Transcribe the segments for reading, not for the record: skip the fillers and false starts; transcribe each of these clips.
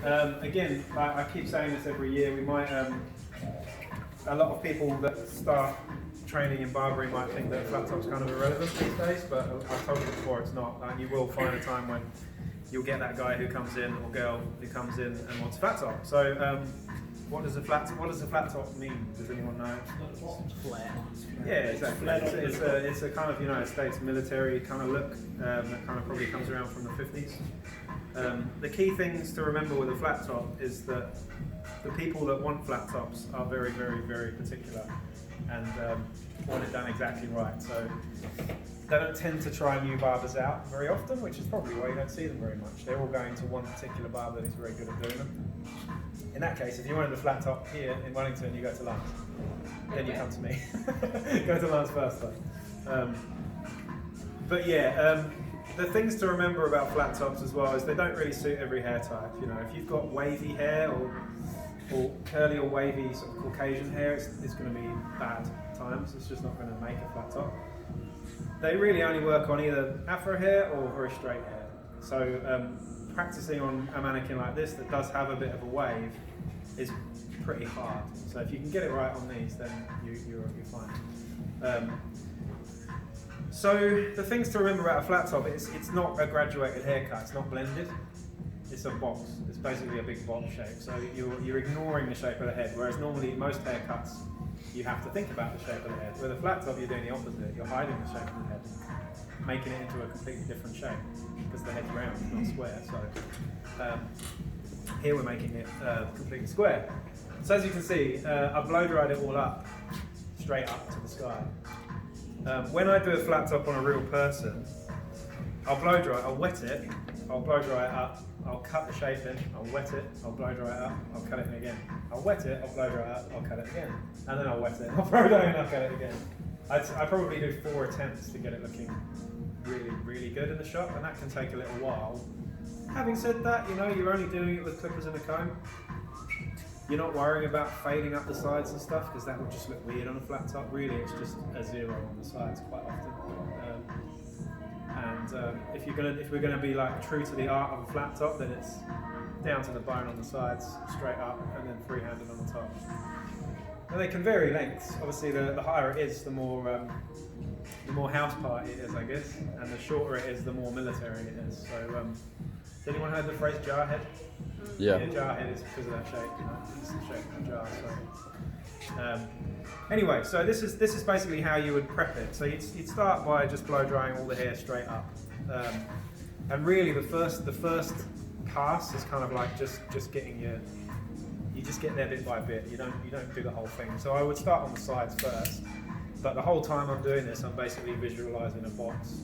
Again, I keep saying this every year. We might, a lot of people that start training in Barbary might think that flat top's kind of irrelevant these days, but I've told you before, it's not. You will find a time when you'll get that guy who comes in or girl who comes in and wants flat top. So, what does a flat top mean? Does anyone know? Flat. Yeah, exactly. It's a kind of United States military kind of look that kind of probably comes around from the 50s. The key things to remember with a flat top is that the people that want flat tops are very, very, very particular and want it done exactly right. So they don't tend to try new barbers out very often, which is probably why you don't see them very much. They're all going to one particular barber that is very good at doing them. In that case, if you wanted a flat top here in Wellington, you go to Lance. Then you come to me. Go to Lance first though. But yeah, the things to remember about flat tops as well is they don't really suit every hair type. You know, if you've got wavy hair or curly or wavy sort of Caucasian hair, it's going to be bad times. It's just not going to make a flat top. They really only work on either afro hair or very straight hair. So practicing on a mannequin like this that does have a bit of a wave is pretty hard. So if you can get it right on these, then you're fine. So the things to remember about a flat top, it's not a graduated haircut, it's not blended. It's a box. It's basically a big box shape. So you're ignoring the shape of the head, whereas normally most haircuts you have to think about the shape of the head. With a flat top, you're doing the opposite. You're hiding the shape of the head, making it into a completely different shape because the head's round, it's not square. So here we're making it completely square. So as you can see, I've blow dried it all up, straight up to the sky. When I do a flat top on a real person, I'll blow dry, I'll wet it, I'll blow dry it up, I'll cut the shape in, I'll wet it, I'll blow dry it up, I'll cut it in again. I'll wet it, I'll blow dry it up, I'll cut it again. And then I'll wet it, I'll blow dry it and I'll cut it again. I probably do 4 attempts to get it looking really, really good in the shop, and that can take a little while. Having said that, you know, you're only doing it with clippers and a comb. You're not worrying about fading up the sides and stuff because that would just look weird on a flat top. Really, it's just a 0 on the sides quite often. If we're gonna be like true to the art of a flat top, then it's down to the bone on the sides, straight up, and then free-handed on the top. And they can vary lengths. Obviously, the higher it is, the more house party it is, I guess, and the shorter it is, the more military it is. So, has anyone heard the phrase jar head? Yeah. Jar head is because of that shape. You know, it's the shape of a jar. So. Anyway, so this is basically how you would prep it. So you'd start by just blow drying all the hair straight up, and really the first pass is kind of like just getting you just get there bit by bit. You don't do the whole thing. So I would start on the sides first, but the whole time I'm doing this, I'm basically visualizing a box.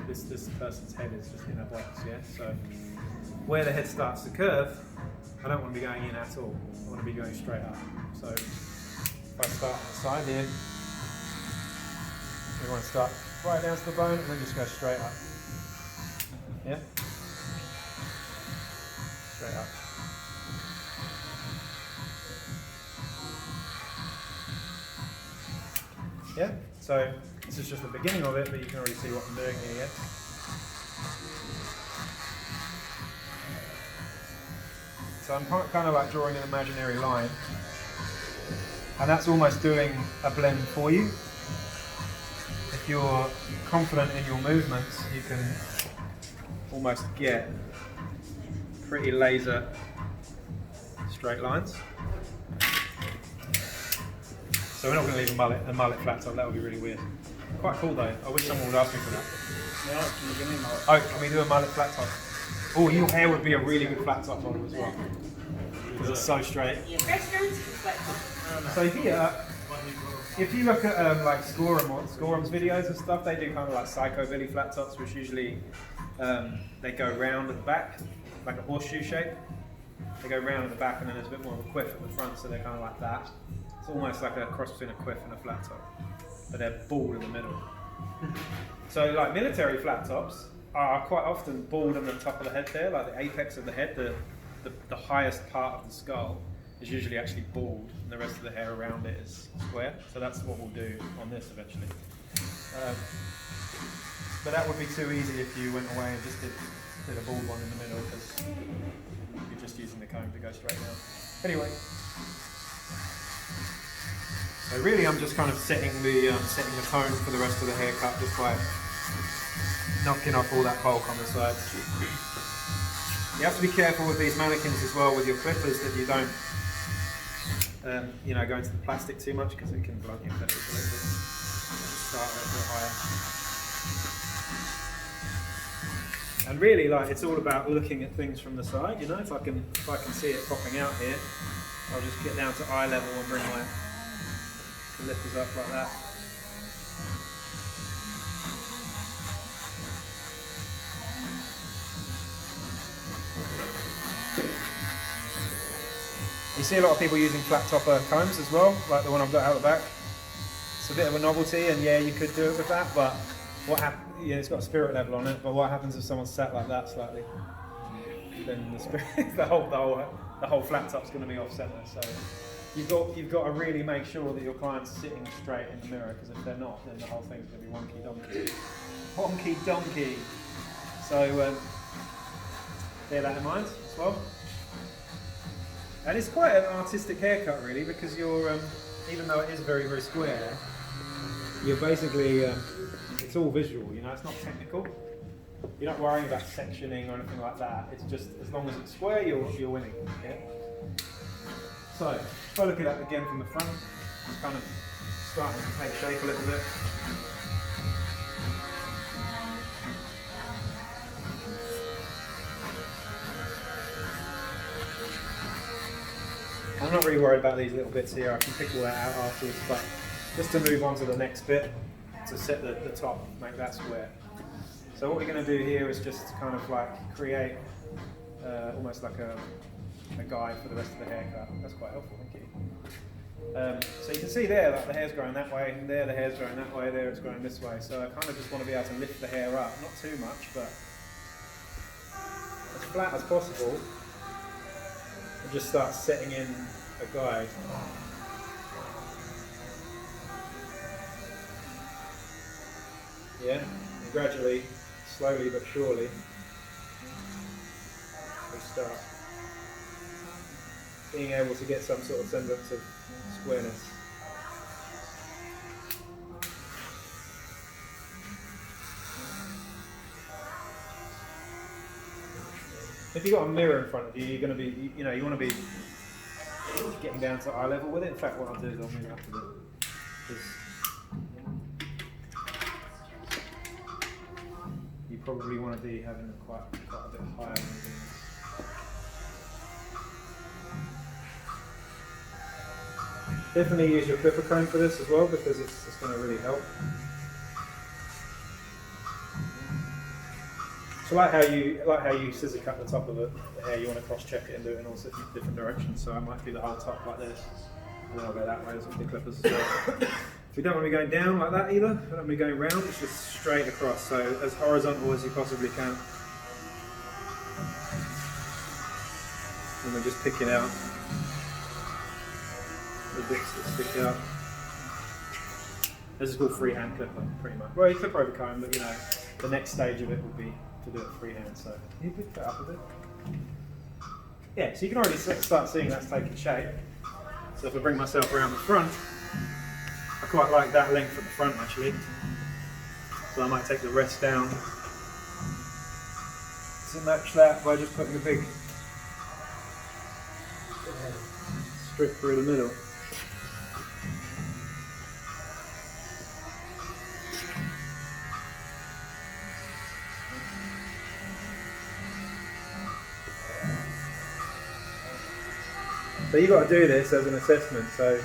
This person's head is just in a box, yeah. So where the head starts to curve, I don't want to be going in at all. I want to be going straight up. So if I start on the side here, we want to start right down to the bone and then just go straight up. Yeah? Straight up. Yeah? So this is just the beginning of it, but you can already see what I'm doing here, yeah? So I'm kind of like drawing an imaginary line. And that's almost doing a blend for you. If you're confident in your movements, you can almost get pretty laser straight lines. So we're not going to leave a mullet flat top, that would be really weird. Quite cool though, I wish someone would ask me for that. Yeah, can you give me a mullet? Oh, can we do a mullet flat top? Oh, your hair would be a really good flat top on them as well. Because it's so straight. So here, if you look at like Scorum's videos and stuff, they do kind of like psychobilly flat tops, which usually they go round at the back, like a horseshoe shape. They go round at the back and then there's a bit more of a quiff at the front, so they're kind of like that. It's almost like a cross between a quiff and a flat top, but they're bald in the middle. So like military flat tops are quite often bald on the top of the head there, like the apex of the head, the highest part of the skull is usually actually bald and the rest of the hair around it is square. So that's what we'll do on this eventually. But that would be too easy if you went away and just did a bald one in the middle because you're just using the comb to go straight down. Anyway, so really I'm just kind of setting the tone for the rest of the haircut just by knocking off all that bulk on the sides. You have to be careful with these mannequins as well with your clippers that you don't go into the plastic too much because it can blunt your clippers a little bit. Start a little bit higher. And really, like, it's all about looking at things from the side. You know, if I can see it popping out here, I'll just get down to eye level and bring my clippers up like that. You see a lot of people using flat topper combs as well, like the one I've got out the back. It's a bit of a novelty, and yeah, you could do it with that, but what happens? Yeah, it's got a spirit level on it. But what happens if someone's sat like that slightly? Then the spirit, the whole flat top's going to be off center. So you've got to really make sure that your client's sitting straight in the mirror, because if they're not, then the whole thing's going to be wonky donkey. Wonky donkey. So bear that in mind as well. And it's quite an artistic haircut, really, because you're, even though it is very, very square, you're basically, it's all visual, you know, it's not technical. You're not worrying about sectioning or anything like that. It's just, as long as it's square, you're winning. Yeah? So, if I look at that again from the front, it's kind of starting to take shape a little bit. I'm not really worried about these little bits here. I can pick all that out afterwards, but just to move on to the next bit, to set the top, make that square. So what we're going to do here is just kind of like create almost like a guide for the rest of the haircut. That's quite helpful, thank you. So you can see there that the hair's growing that way, and there the hair's growing that way, there it's growing this way. So I kind of just want to be able to lift the hair up, not too much, but as flat as possible. And just start setting in a guide. Yeah, and gradually, slowly but surely, we start being able to get some sort of semblance of squareness. If you've got a mirror in front of you, you're going to be, you want to be getting down to eye level with it. In fact, what I'll do is I'll move it up a bit. You probably want to be having quite a bit higher than this. Definitely use your clipper comb for this as well, because it's going to really help. So like how you scissor cut the top of the hair, you want to cross check it and do it in all different directions. So I might do the whole top like this, and then I'll go that way with the clippers as well. We don't want to be going down like that either. We don't want to be going round. It's just straight across, so as horizontal as you possibly can. And we're just picking out the bits that stick out. This is called freehand clipper, pretty much. Well, you clip over comb, but the next stage of it would be to do it freehand. So can you pick that up a bit? Yeah, so you can already start seeing that's taking shape. So if I bring myself around the front, I quite like that length at the front actually. So I might take the rest down to match that by just putting a big strip through the middle. So you've got to do this as an assessment, so...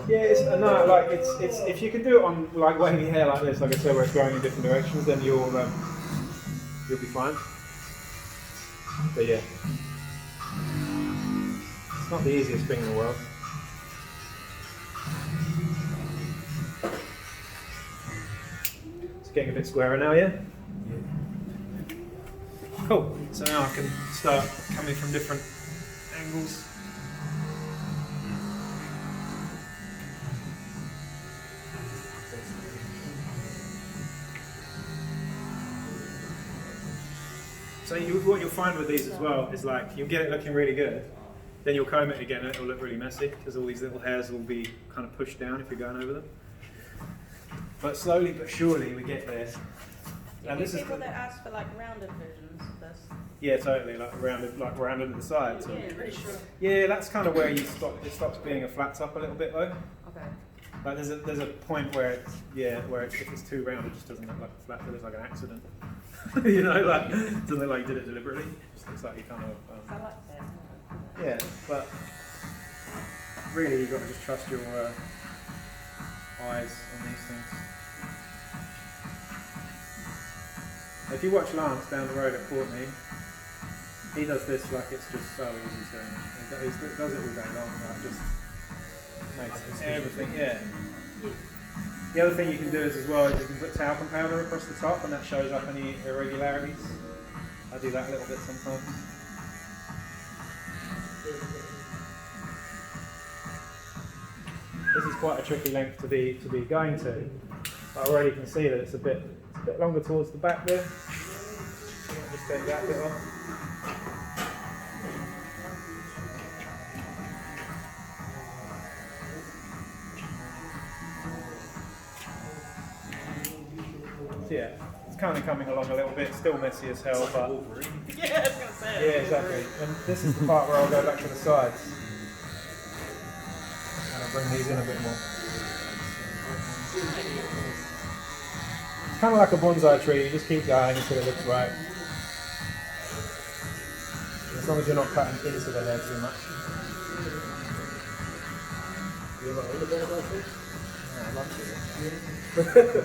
yeah, it's if you can do it on like wavy hair like this, like I said, where it's growing in different directions, then you'll be fine. But yeah, it's not the easiest thing in the world. It's getting a bit squarer now, yeah? Cool. So now I can start coming from different angles. So what you'll find with these as well is like you'll get it looking really good, then you'll comb it again and it'll look really messy because all these little hairs will be kind of pushed down if you're going over them. But slowly but surely we get there. And this is people that ask for like rounded versions of this. yeah, totally, like rounded at the sides. Yeah, pretty sure. Yeah, that's kind of where you stop. It stops being a flat top a little bit though. Okay. Like there's a point where if it's too round, it just doesn't look like a flat. It looks like an accident. You know, like it doesn't look like you did it deliberately. It just looks like you kind of. I like that. Yeah, but really you've got to just trust your eyes on these things. If you watch Lance down the road at Courtney, he does this like it's just so easy to him. He does it all day long, like just makes everything, yeah. The other thing you can do is as well is you can put talcum powder across the top and that shows up any irregularities. I do that a little bit sometimes. This is quite a tricky length to be going to. I already can see that it's a bit longer towards the back there. Just take that bit off. So yeah, it's kind of coming along a little bit, still messy as hell, but Yeah, I was gonna say. yeah, exactly. And this is the part where I'll go back to the sides. And I'll bring these in a bit more. It's kind of like a bonsai tree, you just keep going until it looks right. As long as you're not cutting into the hair too much. Yeah, I like it.